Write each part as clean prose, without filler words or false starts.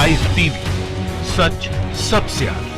Live TV, सच सबसे आगे।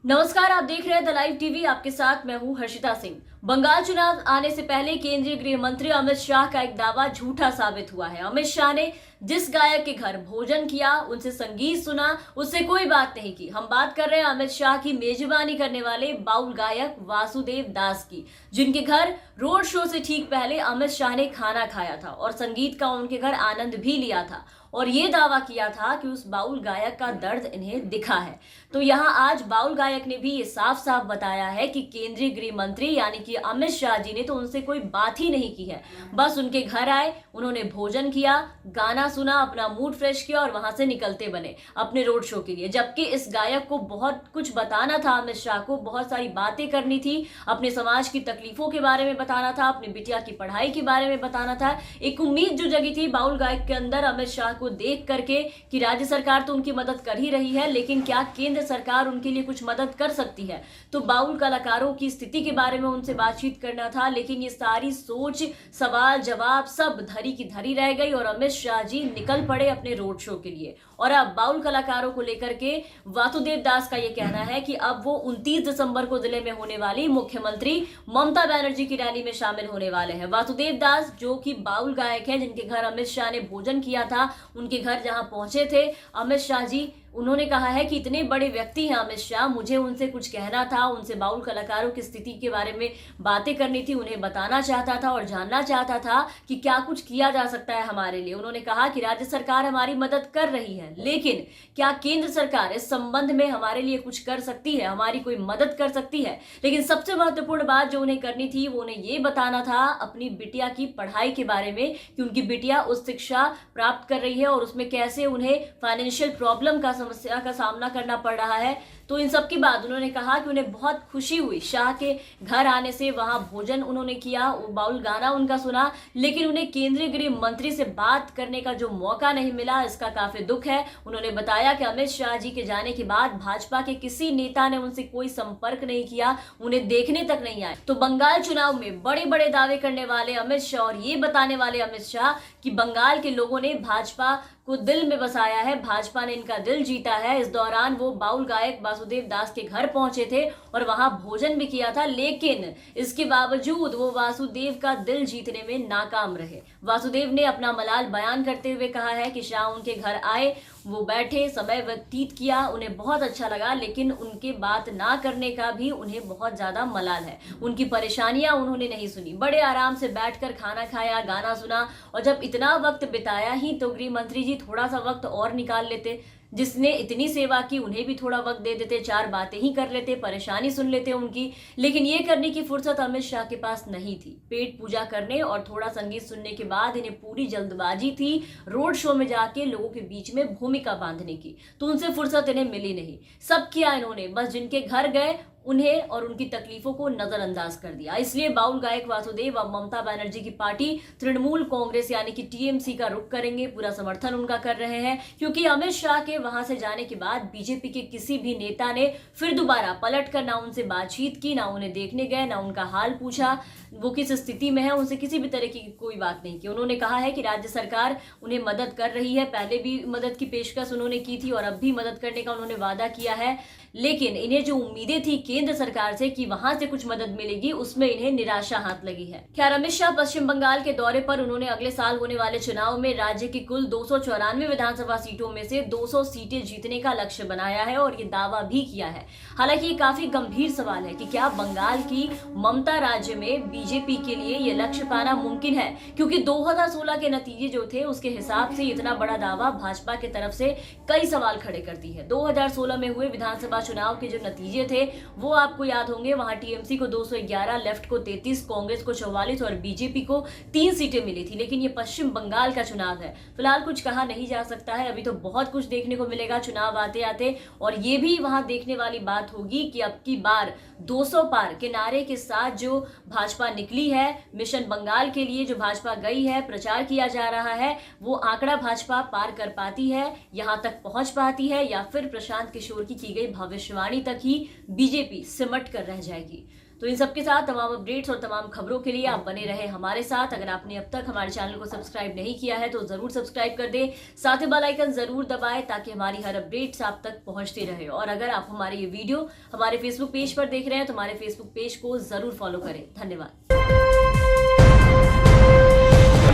नमस्कार, आप देख रहे हैं द लाइव टीवी। आपके साथ मैं हूं हर्षिता सिंह। बंगाल चुनाव आने से पहले केंद्रीय गृह मंत्री अमित शाह का एक दावा झूठा साबित हुआ है। अमित शाह ने जिस गायक के घर भोजन किया, उनसे संगीत सुना, उससे कोई बात नहीं की। हम बात कर रहे हैं अमित शाह की मेजबानी करने वाले बाउल गायक वासुदेव दास की, जिनके घर रोड शो से ठीक पहले अमित शाह ने खाना खाया था और संगीत का उनके घर आनंद भी लिया था और ये दावा किया था कि उस बाउल गायक का दर्द इन्हें दिखा है। तो यहाँ आज बाउल गायक ने भी ये साफ साफ बताया है कि केंद्रीय गृह मंत्री यानी कि अमित शाह जी ने तो उनसे कोई बात ही नहीं की है। बस उनके घर आए, उन्होंने भोजन किया, गाना सुना, अपना मूड फ्रेश किया और वहां से निकलते बने अपने रोड शो के लिए। जबकि इस गायक को बहुत कुछ बताना था, अमित शाह को बहुत सारी बातें करनी थी, अपने समाज की तकलीफों के बारे में बताना था, अपनी बिटिया की पढ़ाई के बारे में बताना था। एक उम्मीद जो जगी थी बाउल गायक के अंदर अमित शाह को देख करके कि राज्य सरकार तो उनकी मदद कर ही रही है, लेकिन क्या केंद्र सरकार उनके लिए कुछ मदद कर सकती है। तो बाउल कलाकारों की स्थिति के बारे में उनसे बातचीत करना था, लेकिन ये सारी सोच, सवाल जवाब सब धरी की धरी रह गई और अमित शाह जी निकल पड़े अपने रोड शो के लिए। और अब बाउल कलाकारों को लेकर के वासुदेव दास का यह कहना है कि अब वो 29 दिसंबर को जिले में होने वाली मुख्यमंत्री ममता बनर्जी की रैली में शामिल होने वाले हैं। वासुदेव दास जो कि बाउल गायक हैं, जिनके घर अमित शाह ने भोजन किया था, उनके घर जहां पहुंचे थे अमित शाह जी, उन्होंने कहा है कि इतने बड़े व्यक्ति हैं अमित शाह, मुझे उनसे कुछ कहना था, उनसे बाउल कलाकारों की स्थिति के बारे में बातें करनी थी, उन्हें बताना चाहता था और जानना चाहता था कि क्या कुछ किया जा सकता है हमारे लिए। उन्होंने कहा कि राज्य सरकार हमारी मदद कर रही है, लेकिन क्या केंद्र सरकार इस संबंध में हमारे लिए कुछ कर सकती है, हमारी कोई मदद कर सकती है। लेकिन सबसे महत्वपूर्ण बात जो उन्हें करनी थी वो उन्हें ये बताना था अपनी बिटिया की पढ़ाई के बारे में कि उनकी बिटिया उच्च शिक्षा प्राप्त कर रही है और उसमें कैसे उन्हें फाइनेंशियल प्रॉब्लम का समस्या का सामना करना पड़ रहा है। तो इन सब के बाद उन्होंने कहा कि उन्हें बहुत खुशी हुई शाह के घर आने से, वहां भोजन उन्होंने किया, बाउल गाना उनका सुना, लेकिन उन्हें केंद्रीय गृह मंत्री से बात करने का जो मौका नहीं मिला, इसका काफी दुख है। उन्होंने बताया कि अमित शाह जी के जाने के बाद भाजपा के किसी नेता ने उनसे कोई संपर्क नहीं किया, उन्हें देखने तक नहीं आए। तो बंगाल चुनाव में बड़े बड़े दावे करने वाले अमित शाह और ये बताने वाले अमित शाह कि बंगाल के लोगों ने भाजपा को दिल में बसाया है, भाजपा ने इनका दिल जीता है। इस दौरान वो बाउल गायक वासुदेव दास के घर पहुंचे थे और वहां भोजन भी किया था, लेकिन इसके बावजूद वो वासुदेव का दिल जीतने में नाकाम रहे। वासुदेव ने अपना मलाल बयान करते हुए कहा है कि शाह उनके घर आए, वो बैठे, समय व्यतीत किया, उन्हें बहुत अच्छा लगा, लेकिन उनके बात ना करने का भी उन्हें बहुत ज्यादा मलाल है। उनकी परेशानियां उन्होंने नहीं सुनी, बड़े आराम से बैठकर खाना खाया, गाना सुना और जब इतना वक्त बिताया ही तो गृह मंत्री जी थोड़ा सा वक्त और निकाल लेते, जिसने इतनी सेवा की उन्हें भी थोड़ा वक्त दे देते, चार बातें ही कर लेते, परेशानी सुन लेते उनकी। लेकिन ये करने की फुर्सत अमित शाह के पास नहीं थी। पेट पूजा करने और थोड़ा संगीत सुनने के बाद इन्हें पूरी जल्दबाजी थी रोड शो में जाके लोगों के बीच में भूमिका बांधने की, तो उनसे फुर्सत इन्हें मिली नहीं। सब किया इन्होंने, बस जिनके घर गए उन्हें और उनकी तकलीफों को नजरअंदाज कर दिया। इसलिए बाउल गायक वासुदेव अब ममता बनर्जी की पार्टी तृणमूल कांग्रेस यानी कि टीएमसी का रुख करेंगे, पूरा समर्थन उनका कर रहे हैं, क्योंकि अमित शाह के वहां से जाने के बाद बीजेपी के किसी भी नेता ने फिर दोबारा पलटकर ना उनसे बातचीत की, ना उन्हें देखने गए, ना उनका हाल पूछा, वो किस स्थिति में है, उनसे किसी भी तरह की कोई बात नहीं की। उन्होंने कहा है कि राज्य सरकार उन्हें मदद कर रही है, पहले भी मदद की पेशकश उन्होंने की थी और अब भी मदद करने का उन्होंने वादा किया है, लेकिन इन्हें जो उम्मीदें थी केंद्र सरकार से कि वहां से कुछ मदद मिलेगी, उसमें इन्हें निराशा हाथ लगी है। खैर, अमित शाह पश्चिम बंगाल के दौरे पर उन्होंने अगले साल होने वाले चुनाव में राज्य की कुल 294 विधानसभा सीटों में से 200 सीटें जीतने का लक्ष्य बनाया है और ये दावा भी किया है। हालांकि ये काफी गंभीर सवाल है कि क्या बंगाल की ममता राज्य में बीजेपी के लिए ये लक्ष्य पाना मुमकिन है, क्योंकि 2016 के नतीजे जो थे उसके हिसाब से इतना बड़ा दावा भाजपा की तरफ से कई सवाल खड़े करती है। 2016 में हुए विधानसभा चुनाव के जो नतीजे थे वो आपको याद होंगे, वहां टीएमसी को 211, लेफ्ट को 33, कांग्रेस को 44 और बीजेपी को 3 सीटें मिली थी। लेकिन ये पश्चिम बंगाल का चुनाव है, फिलहाल कुछ कहा नहीं जा सकता है, अभी तो बहुत कुछ देखने को मिलेगा चुनाव आते आते। और ये भी वहां देखने वाली बात होगी कि अब की बार 200 पार के नारे के साथ जो भाजपा निकली है, मिशन बंगाल के लिए जो भाजपा गई है, प्रचार किया जा रहा है, वो आंकड़ा भाजपा पार कर पाती है, यहां तक पहुंच पाती है, या फिर प्रशांत किशोर की गई भविष्यवाणी तक ही बीजेपी सिमट कर रह जाएगी। तो इन सब के साथ तमाम अपडेट्स और तमाम खबरों के लिए आप बने रहे हमारे साथ। अगर आपने अब तक हमारे चैनल को सब्सक्राइब नहीं किया है तो जरूर सब्सक्राइब कर दें, साथ ही बेल आइकन जरूर दबाएं ताकि हमारी हर अपडेट्स आप तक पहुंचती रहे। और अगर आप हमारे ये वीडियो हमारे फेसबुक पेज पर देख रहे हैं तो हमारे फेसबुक पेज को जरूर फॉलो करें। धन्यवाद।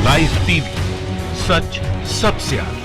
लाइव टीवी, सच सबसे आगे।